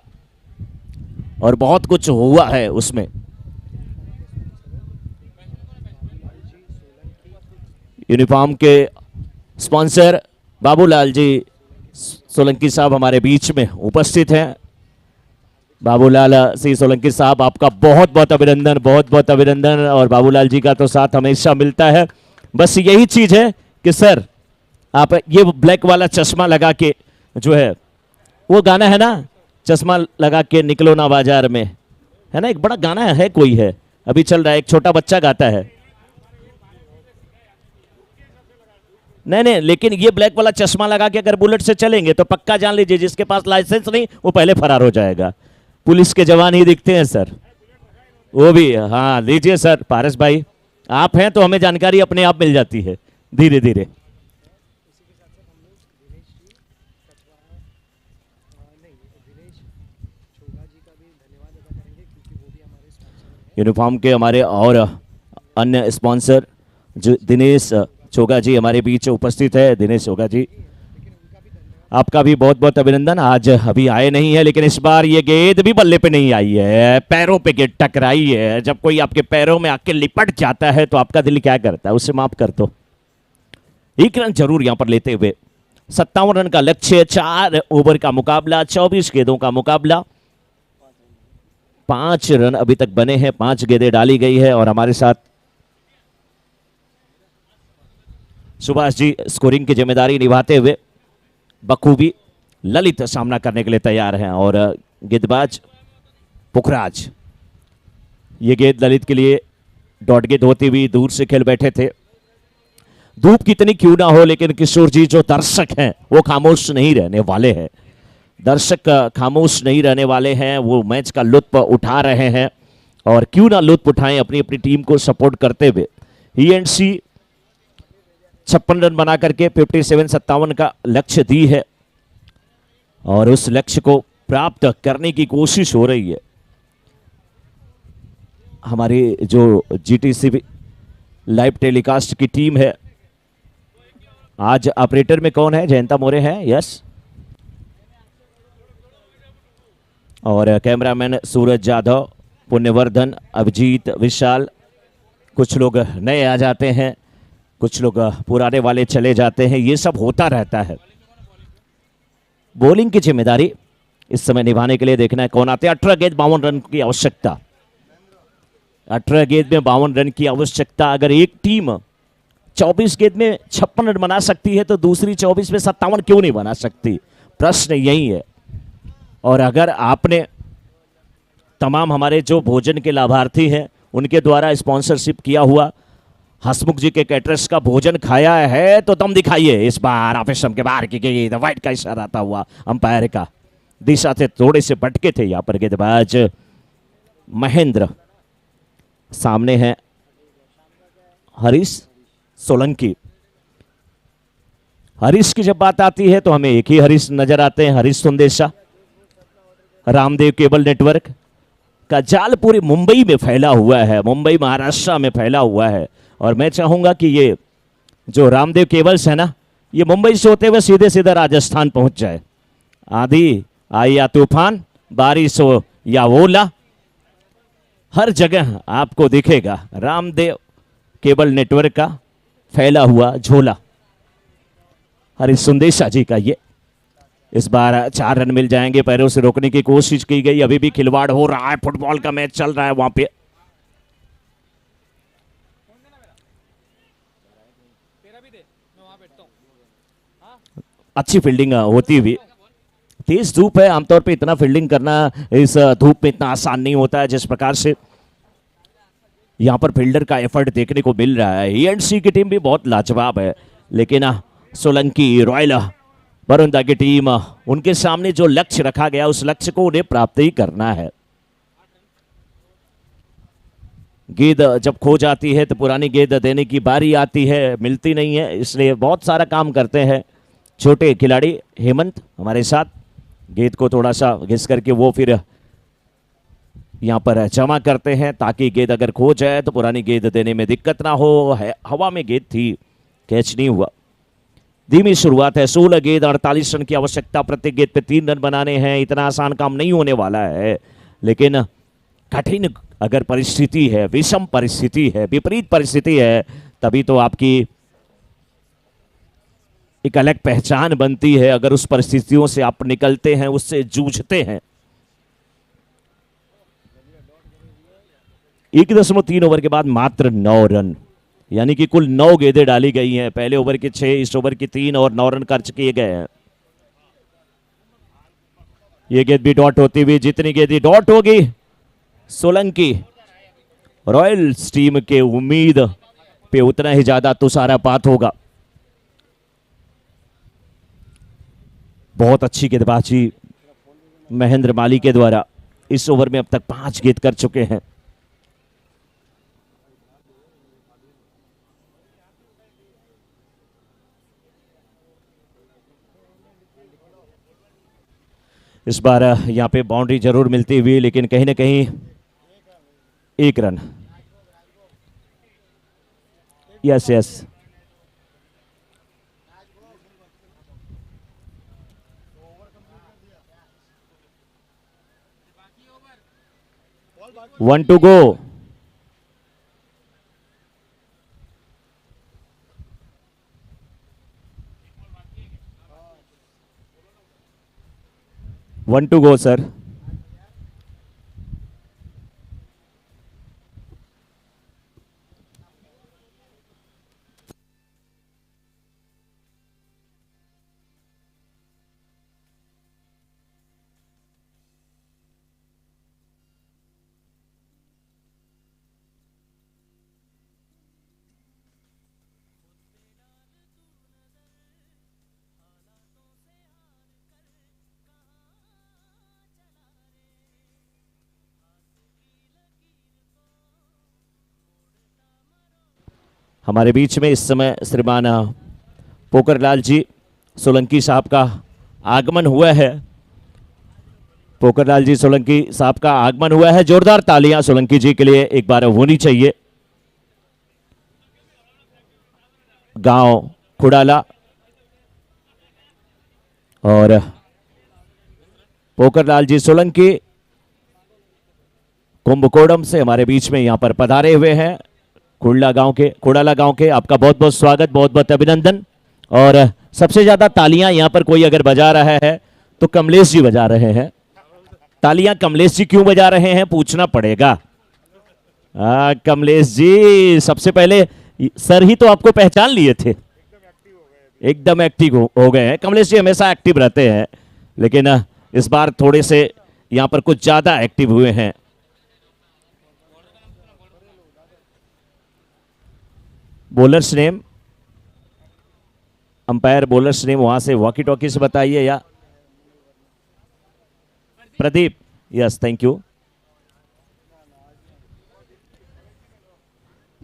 और बहुत कुछ हुआ है उसमें। यूनिफॉर्म के स्पॉन्सर बाबूलाल जी सोलंकी साहब हमारे बीच में उपस्थित हैं। बाबूलाल सिंह सोलंकी साहब, आपका बहुत बहुत अभिनंदन, बहुत बहुत अभिनंदन। और बाबूलाल जी का तो साथ हमेशा मिलता है। बस यही चीज है कि सर आप ये ब्लैक वाला चश्मा लगा के, जो है वो गाना है ना, चश्मा लगा के निकलो ना बाजार में, है ना, एक बड़ा गाना है, कोई है अभी चल रहा है, एक छोटा बच्चा गाता है। नहीं नहीं, लेकिन ये ब्लैक वाला चश्मा लगा के अगर बुलेट से चलेंगे तो पक्का जान लीजिए जिसके पास लाइसेंस नहीं वो पहले फरार हो जाएगा। पुलिस के जवान ही दिखते हैं सर, वो भी। हाँ लीजिए सर, पारस भाई आप हैं तो हमें जानकारी अपने आप मिल जाती है धीरे धीरे। यूनिफॉर्म के हमारे और अन्य स्पॉन्सर जो दिनेश चोगा जी हमारे बीच उपस्थित है। दिनेश चोगा जी, आपका भी बहुत बहुत अभिनंदन। आज अभी आए नहीं है, लेकिन इस बार ये गेंद भी बल्ले पे नहीं आई है, पैरों पे गेंद टकराई है। जब कोई आपके पैरों में आके लिपट जाता है तो आपका दिल क्या करता है, उसे माफ कर दो। एक रन जरूर यहां पर लेते हुए 57 रन का लक्ष्य, 4 ओवर का मुकाबला, 24 गेंदों का मुकाबला, 5 रन अभी तक बने हैं, 5 गेंदें डाली गई है। और हमारे साथ सुभाष जी स्कोरिंग की जिम्मेदारी निभाते हुए बखूबी ललित सामना करने के लिए तैयार हैं। और गेंदबाज पुखराज, ये गेंद ललित के लिए डॉट गेंद होती हुई दूर से खेल बैठे थे। धूप कितनी क्यों ना हो, लेकिन किशोर जी जो दर्शक हैं वो खामोश नहीं रहने वाले हैं। दर्शक खामोश नहीं रहने वाले हैं, वो मैच का लुत्फ उठा रहे हैं और क्यों ना लुत्फ उठाएं अपनी अपनी टीम को सपोर्ट करते हुए। ENC 56 रन बना करके 57-57 का लक्ष्य दी है और उस लक्ष्य को प्राप्त करने की कोशिश हो रही है। हमारी जो GTC लाइव टेलीकास्ट की टीम है, आज ऑपरेटर में कौन है? जयंता मोरे हैं, यस, और कैमरामैन सूरज यादव, पुण्यवर्धन, अभिजीत, विशाल। कुछ लोग नए आ जाते हैं, कुछ लोग पुराने वाले चले जाते हैं, ये सब होता रहता है। बॉलिंग की जिम्मेदारी इस समय निभाने के लिए देखना है कौन आते हैं। 18 गेंद 52 रन की आवश्यकता, 18 गेंद में 52 रन की आवश्यकता। अगर एक टीम 24 गेंद में 56 रन बना सकती है तो दूसरी 24 में 57 क्यों नहीं बना सकती? प्रश्न यही है। और अगर आपने तमाम हमारे जो भोजन के लाभार्थी हैं उनके द्वारा स्पॉन्सरशिप किया हुआ हसमुख जी के कैटरर्स का भोजन खाया है तो दम दिखाइए। इस बार ऑफ स्टंप के बाहर की गेंद, वाइट का इशारा आता हुआ अंपायर का, दिशा से थोड़े से भटके थे यहां पर गेंदबाज महेंद्र। सामने है हरीश सोलंकी, हरीश की जब बात आती है तो हमें एक ही हरीश नजर आते हैं, हरीश सुंदेशा। रामदेव केबल नेटवर्क का जाल पूरी मुंबई में फैला हुआ है, मुंबई महाराष्ट्र में फैला हुआ है। और मैं चाहूंगा कि ये जो रामदेव केबल्स है ना, ये मुंबई से होते हुए सीधे सीधे राजस्थान पहुंच जाए। आंधी आए या तूफान, बारिश हो या ओला, हर जगह आपको दिखेगा रामदेव केबल नेटवर्क का फैला हुआ झोला। हरीश सुंदेशा जी का ये इस बार 4 रन मिल जाएंगे। पैरों से रोकने की कोशिश की गई, अभी भी खिलवाड़ हो रहा है, फुटबॉल का मैच चल रहा है वहां पे। अच्छी फील्डिंग होती हुई, तेज धूप है, आमतौर पे इतना फील्डिंग करना इस धूप में इतना आसान नहीं होता है जिस प्रकार से यहां पर फील्डर का एफर्ट देखने को मिल रहा है। E&C की टीम भी बहुत लाजवाब है, लेकिन सोलंकी रॉयल बरुंदा की टीम, उनके सामने जो लक्ष्य रखा गया उस लक्ष्य को उन्हें प्राप्त ही करना है। गेंद जब खो जाती है तो पुरानी गेंद देने की बारी आती है, मिलती नहीं है, इसलिए बहुत सारा काम करते हैं छोटे खिलाड़ी हेमंत हमारे साथ। गेंद को थोड़ा सा घिस करके वो फिर यहां पर जमा करते हैं ताकि गेंद अगर खो जाए तो पुरानी गेंद देने में दिक्कत ना हो। हवा में गेंद थी, कैच नहीं हुआ। धीमी शुरुआत है, 16 गेंद 48 रन की आवश्यकता, प्रत्येक गेंद पे 3 रन बनाने हैं। इतना आसान काम नहीं होने वाला है, लेकिन कठिन अगर परिस्थिति है, विषम परिस्थिति है, विपरीत परिस्थिति है, तभी तो आपकी एक अलग पहचान बनती है। अगर उस परिस्थितियों से आप निकलते हैं, उससे जूझते हैं। 1.3 ओवर के बाद मात्र 9 रन, यानी कि कुल 9 गेंदें डाली गई हैं। पहले ओवर के 6, इस ओवर की 3 और 9 रन खर्च किए गए हैं। ये गेंद भी डॉट होती हुई, जितनी गेंद डॉट होगी सोलंकी रॉयल्स टीम के उम्मीद पे उतना ही ज्यादा तुषारापात होगा। बहुत अच्छी गेंदबाजी महेंद्र माली के द्वारा। इस ओवर में अब तक 5 गेंद कर चुके हैं। इस बार यहां पे बाउंड्री जरूर मिलती हुई, लेकिन कहीं ना कहीं 1 run. Yes yes, one two go. One two go sir. हमारे बीच में इस समय श्रीमान पोकरलाल जी सोलंकी साहब का आगमन हुआ है। पोकरलाल जी सोलंकी साहब का आगमन हुआ है। जोरदार तालियां सोलंकी जी के लिए एक बार होनी चाहिए। गांव खुड़ाला और पोकरलाल जी सोलंकी कुंभकोणम से हमारे बीच में यहां पर पधारे हुए हैं। खुड़ाला गांव के आपका बहुत बहुत स्वागत, बहुत बहुत अभिनंदन। और सबसे ज्यादा तालियां यहां पर कोई अगर बजा रहा है तो कमलेश जी बजा रहे हैं। तालियां कमलेश जी क्यों बजा रहे हैं पूछना पड़ेगा। कमलेश जी सबसे पहले सर ही तो आपको पहचान लिए थे, एकदम एक्टिव हो गए हैं। कमलेश जी हमेशा एक्टिव रहते हैं, लेकिन इस बार थोड़े से यहां पर कुछ ज्यादा एक्टिव हुए हैं। Bowlers name, umpire bowlers name वहां से वॉकी टॉकी से बताइए। या Pradeep, yes thank you.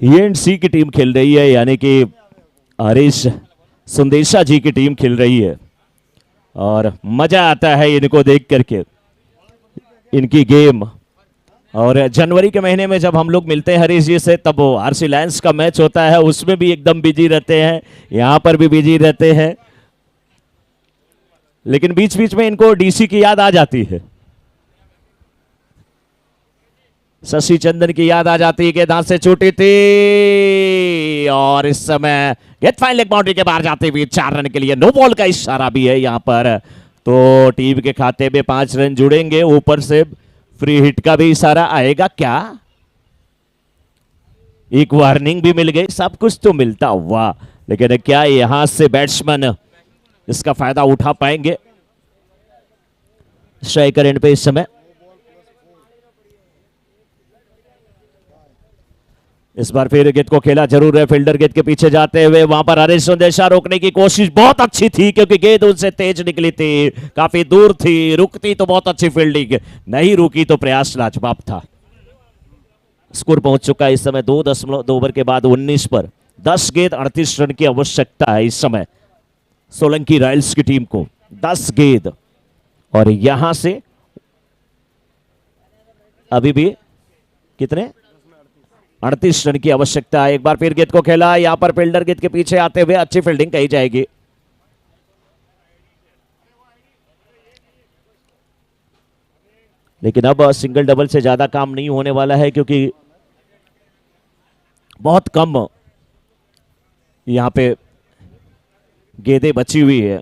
E&C की टीम खेल रही है, यानी कि हरीश सुंदेशा जी की टीम खेल रही है और मजा आता है इनको देख करके, इनकी गेम। और जनवरी के महीने में जब हम लोग मिलते हैं हरीश जी से, तब वो आरसी लायंस का मैच होता है, उसमें भी एकदम बिजी रहते हैं, यहां पर भी बिजी रहते हैं, लेकिन बीच बीच में इनको डीसी की याद आ जाती है, शशि चंदन की याद आ जाती है कि दांत से छूटी थी। और इस समय गेट फाइन लेग बाउंड्री के बाहर जाते हुए 4 रन के लिए नो बॉल का इशारा भी है यहां पर, तो टीम के खाते में 5 रन जुड़ेंगे। ऊपर से फ्री हिट का भी इशारा आएगा क्या, एक वार्निंग भी मिल गई, सब कुछ तो मिलता हुआ, लेकिन क्या यहां से बैट्समैन इसका फायदा उठा पाएंगे। स्ट्राइकर एंड पे इस समय इस बार फिर गेंद को खेला जरूर है, फील्डर गेंद के पीछे जाते हुए, वहां पर हरीश सुंदेशा रोकने की कोशिश बहुत अच्छी थी क्योंकि गेंद उनसे तेज निकली थी, काफी दूर थी, रुकती तो बहुत अच्छी फील्डिंग, नहीं रुकी तो प्रयास लाजवाब था। स्कोर पहुंच चुका है इस समय 2 ओवर के बाद 19 पर, 10 गेंद 38 रन की आवश्यकता है इस समय सोलंकी रॉयल्स की टीम को, 10 गेंद। और यहां से अभी भी कितने 38 रन की आवश्यकता है। एक बार फिर गेंद को खेला, यहां पर फील्डर गेंद के पीछे आते हुए अच्छी फील्डिंग कही जाएगी। लेकिन अब सिंगल डबल से ज्यादा काम नहीं होने वाला है क्योंकि बहुत कम यहां पे गेंदें बची हुई है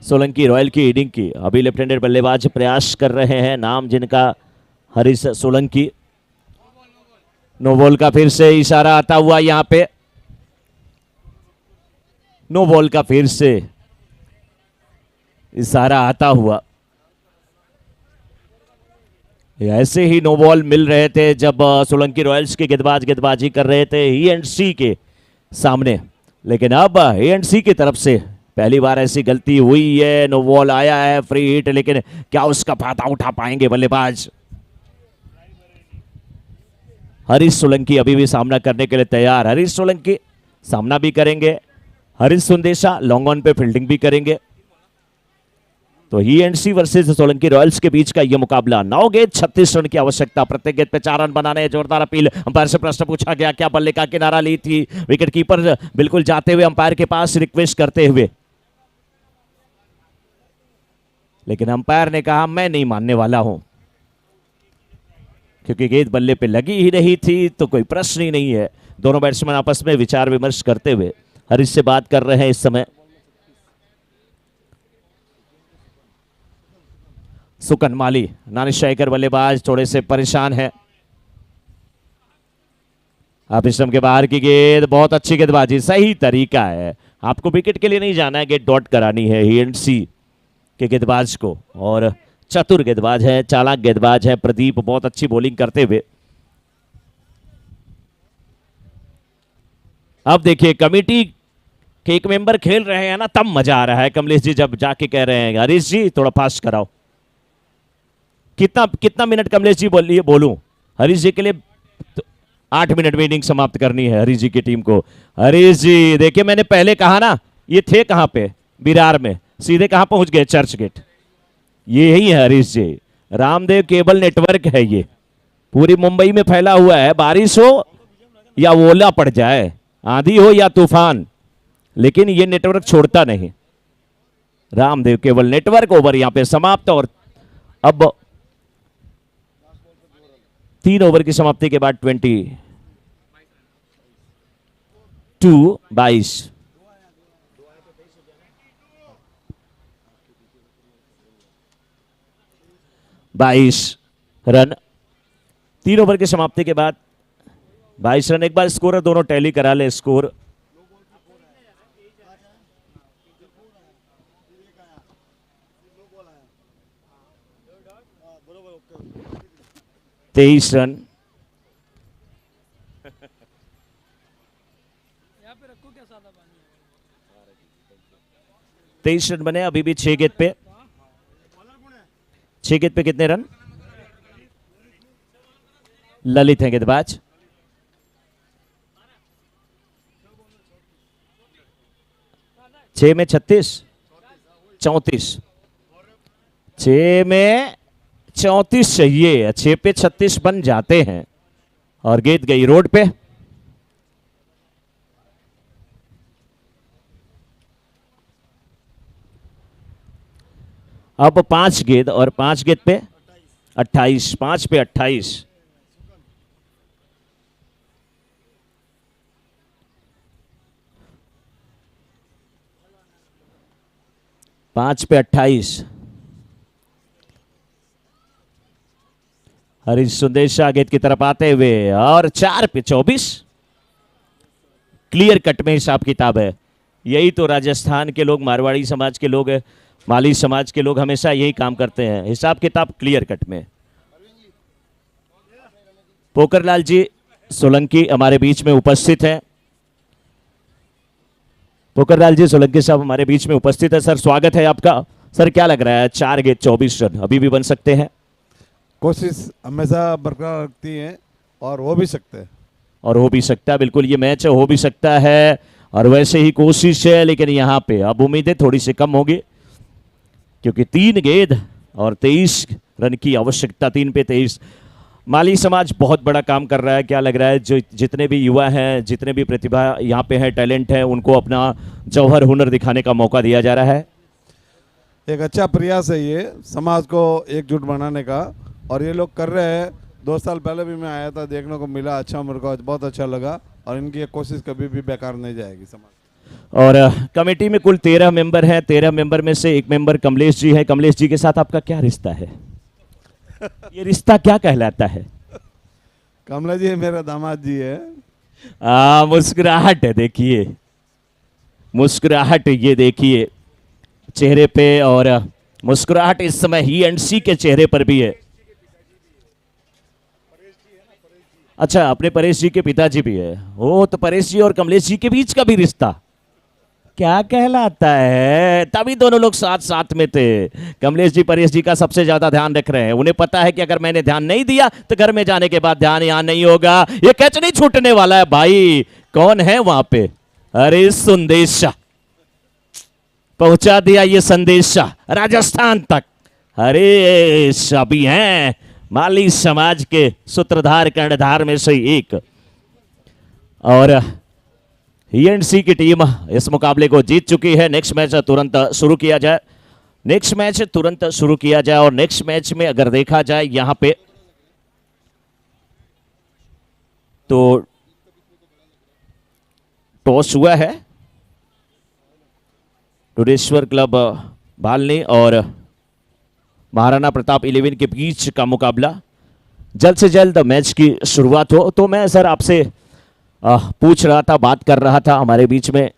सोलंकी रॉयल की इनिंग की। अभी लेफ्ट हैंडेड बल्लेबाज प्रयास कर रहे हैं, नाम जिनका हरीश सोलंकी। नो बॉल का फिर से इशारा आता हुआ, यहां पे नो बॉल का फिर से इशारा आता हुआ। ऐसे ही नो बॉल मिल रहे थे जब सोलंकी रॉयल्स के गेंदबाज गेंदबाजी कर रहे थे E&C के सामने, लेकिन अब E&C की तरफ से पहली बार ऐसी गलती हुई है, नो बॉल आया है, फ्री हिट, लेकिन क्या उसका फायदा उठा पाएंगे बल्लेबाज। हरीश सोलंकी अभी भी सामना करने के लिए तैयार, हरीश सोलंकी सामना भी करेंगे, हरीश सुंदेशा लॉन्ग ऑन पे फील्डिंग भी करेंगे। तो E&C वर्सेस सोलंकी रॉयल्स के बीच का यह मुकाबला, 9 गेंद 36 रन की आवश्यकता, प्रत्येक गेंद पे 4 रन बनाने। जोरदार अपील, अंपायर से प्रश्न पूछा गया क्या बल्ले का किनारा ली थी, विकेट कीपर बिल्कुल जाते हुए अंपायर के पास रिक्वेस्ट करते हुए, लेकिन अंपायर ने कहा मैं नहीं मानने वाला हूं क्योंकि गेंद बल्ले पे लगी ही नहीं थी, तो कोई प्रश्न ही नहीं है। दोनों बैट्समैन आपस में विचार विमर्श करते हुए हरीश से बात कर रहे हैं इस समय। सुकन माली नानी स्ट्राइकर बल्लेबाज थोड़े से परेशान है। आप स्टंप के बाहर की गेंद, बहुत अच्छी गेंदबाजी, सही तरीका है, आपको विकेट के लिए नहीं जाना है, गेंद डॉट करानी है E&C के गेंदबाज को। और चतुर गेंदबाज है, चालाक गेंदबाज है प्रदीप, बहुत अच्छी बॉलिंग करते हुए। अब देखिए कमेटी के एक मेंबर खेल रहे हैं ना, तब मजा आ रहा है। कमलेश जी जब जाके कह रहे हैं हरीश जी थोड़ा फास्ट कराओ, कितना मिनट कमलेश जी बोलूं हरीश जी के लिए, 8 मिनट में इनिंग समाप्त करनी है हरीश जी की टीम को। हरीश जी देखिए मैंने पहले कहा ना, ये थे कहां पे, विरार में, सीधे कहां पहुंच गए, चर्च गेट। ये ही है हरीश जी, रामदेव केबल नेटवर्क है, ये पूरी मुंबई में फैला हुआ है, बारिश हो या ओला पड़ जाए, आंधी हो या तूफान, लेकिन ये नेटवर्क छोड़ता नहीं। Ramdev cable network. ओवर यहां पे समाप्त। और अब 3 ओवर की समाप्ति के बाद 22 रन, 3 ओवर की समाप्ति के बाद 22 रन। एक बार स्कोर दोनों टैली करा ले, स्कोर 23 रन। 23 रन बने, अभी भी 6 गेंद पे, 6 गेंद पे कितने रन? ललित हैं गेंदबाज। 6 में 36, 34, 6 में 34 चाहिए, 6 पे 36 बन जाते हैं और गेंद गई रोड पे। अब 5 गेंद और 5 गेंद पे 28, 5 पे 28। पांच पे 28। हरीश सुंदेशा गेंद की तरफ आते हुए और 4 पे 24। क्लियर कट में हिसाब किताब है। यही तो राजस्थान के लोग, मारवाड़ी समाज के लोग, माली समाज के लोग हमेशा यही काम करते हैं, हिसाब किताब क्लियर कट में। पोकरलाल जी सोलंकी हमारे बीच में उपस्थित हैं। पोकरलाल जी सोलंकी साहब हमारे बीच में उपस्थित है। सर स्वागत है आपका। सर क्या लग रहा है, 4 गेंद 24 रन अभी भी बन सकते हैं? कोशिश हमेशा बरकरार रखती है और हो भी सकते हैं। और हो भी सकता है, बिल्कुल ये मैच हो भी सकता है और वैसे ही कोशिश है, लेकिन यहाँ पे अब उम्मीदें थोड़ी सी कम होगी क्योंकि 3 गेंद और 23 रन की आवश्यकता, 3 पे 23। माली समाज बहुत बड़ा काम कर रहा है। क्या लग रहा है, जो जितने भी युवा हैं, जितने भी प्रतिभा यहाँ पे है, टैलेंट है, उनको अपना जौहर हुनर दिखाने का मौका दिया जा रहा है। एक अच्छा प्रयास है ये समाज को एकजुट बनाने का और ये लोग कर रहे हैं। 2 साल पहले भी मैं आया था, देखने को मिला, अच्छा मेरे को बहुत अच्छा लगा और इनकी ये कोशिश कभी भी बेकार नहीं जाएगी समाज। और कमेटी में कुल 13 मेंबर हैं। 13 मेंबर में से एक मेंबर कमलेश जी है। कमलेश जी के साथ आपका क्या रिश्ता है? ये रिश्ता क्या कहलाता है? कमला जी मेरा दामाद जी है। मुस्कुराहट है, देखिए मुस्कुराहट, ये देखिए चेहरे पे, और मुस्कुराहट इस समय ही एंड सी के चेहरे पर भी है। अच्छा, अपने परेश जी के पिताजी भी है। ओ, तो परेश जी और कमलेश जी के बीच का भी रिश्ता क्या कहलाता है? तभी दोनों लोग साथ साथ में थे। कमलेश जी परेश जी का सबसे ज्यादा ध्यान रख रहे हैं। उन्हें पता है कि अगर मैंने ध्यान नहीं दिया तो घर में जाने के बाद ध्यान यहां नहीं होगा। ये कैच नहीं छूटने वाला है भाई। कौन है वहां पे? अरे संदेशा पहुंचा दिया ये संदेशा राजस्थान तक। अरे सभी हैं माली समाज के सूत्रधार कर्णधार में से एक। और ईएनसी की टीम इस मुकाबले को जीत चुकी है। नेक्स्ट मैच तुरंत शुरू किया जाए। नेक्स्ट मैच तुरंत शुरू किया जाए और नेक्स्ट मैच में अगर देखा जाए यहां पे तो टॉस हुआ है। टुरेश्वर क्लब बालनी और महाराणा प्रताप 11 के बीच का मुकाबला। जल्द से जल्द मैच की शुरुआत हो। तो मैं सर आपसे पूछ रहा था, बात कर रहा था हमारे बीच में।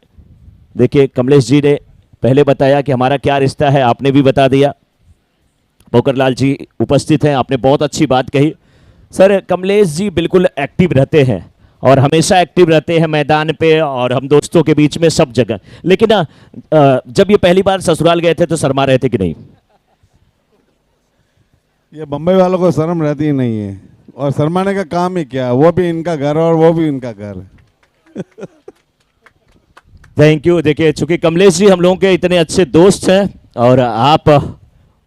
देखिए कमलेश जी ने पहले बताया कि हमारा क्या रिश्ता है, आपने भी बता दिया। पोकरलाल जी उपस्थित हैं, आपने बहुत अच्छी बात कही। सर कमलेश जी बिल्कुल एक्टिव रहते हैं और हमेशा एक्टिव रहते हैं मैदान पे और हम दोस्तों के बीच में सब जगह। लेकिन जब ये पहली बार ससुराल गए थे तो शर्मा रहे थे कि नहीं? ये बम्बई वालों को शर्म रहती ही नहीं है और शर्माने का काम ही क्या, वो भी इनका घर और वो भी इनका घर। Thank you. देखिए चूंकि कमलेश जी हम लोगों के इतने अच्छे दोस्त हैं और आप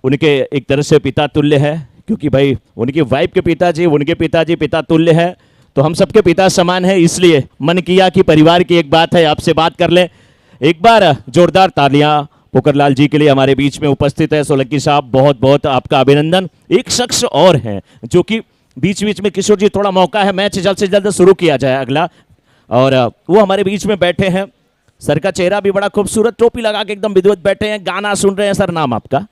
उनके एक तरह से पिता तुल्य है, क्योंकि भाई उनकी वाइफ के पिताजी, उनके पिताजी पिता तुल्य है, तो हम सबके पिता समान है। इसलिए मन किया कि परिवार की एक बात है, आपसे बात कर लें। एक बार जोरदार तालियां पोकरलाल जी के लिए। हमारे बीच में उपस्थित है सोलंकी साहब, बहुत बहुत आपका अभिनंदन। एक शख्स और हैं जो कि बीच बीच में, किशोर जी थोड़ा मौका है, मैच जल्द से जल्द शुरू किया जाए अगला, और वो हमारे बीच में बैठे हैं। सर का चेहरा भी बड़ा खूबसूरत, टोपी लगा के एकदम विधिवत बैठे हैं, गाना सुन रहे हैं। सर नाम आपका?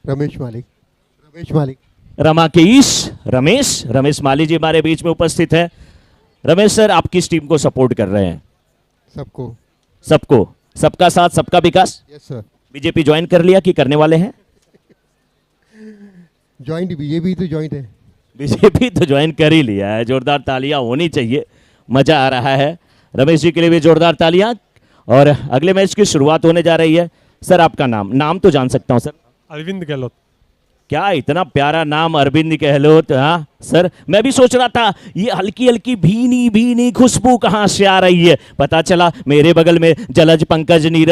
रमेश मालिक। रमेश मालिक। रमेश माली जी हमारे बीच में उपस्थित है। रमेश सर आप किस टीम को सपोर्ट कर रहे हैं? सबको, सबका साथ सबका विकास। Yes sir. बीजेपी ज्वाइन कर लिया कि करने वाले हैं? ज्वाइंट बीजेपी तो ज्वाइंट है। बीजेपी तो ज्वाइन कर ही लिया है। जोरदार तालियां होनी चाहिए, मजा आ रहा है। रमेश जी के लिए भी जोरदार तालियां। और अगले मैच की शुरुआत होने जा रही है। सर आपका नाम तो जान सकता हूं सर? अरविंद गहलोत। क्या इतना प्यारा नाम अरविंद गहलोत। हाँ सर, मैं भी सोच रहा था ये हल्की हल्की भीनी भीनी खुशबू कहाँ से आ रही है। पता चला मेरे बगल में जलज पंकज नीरज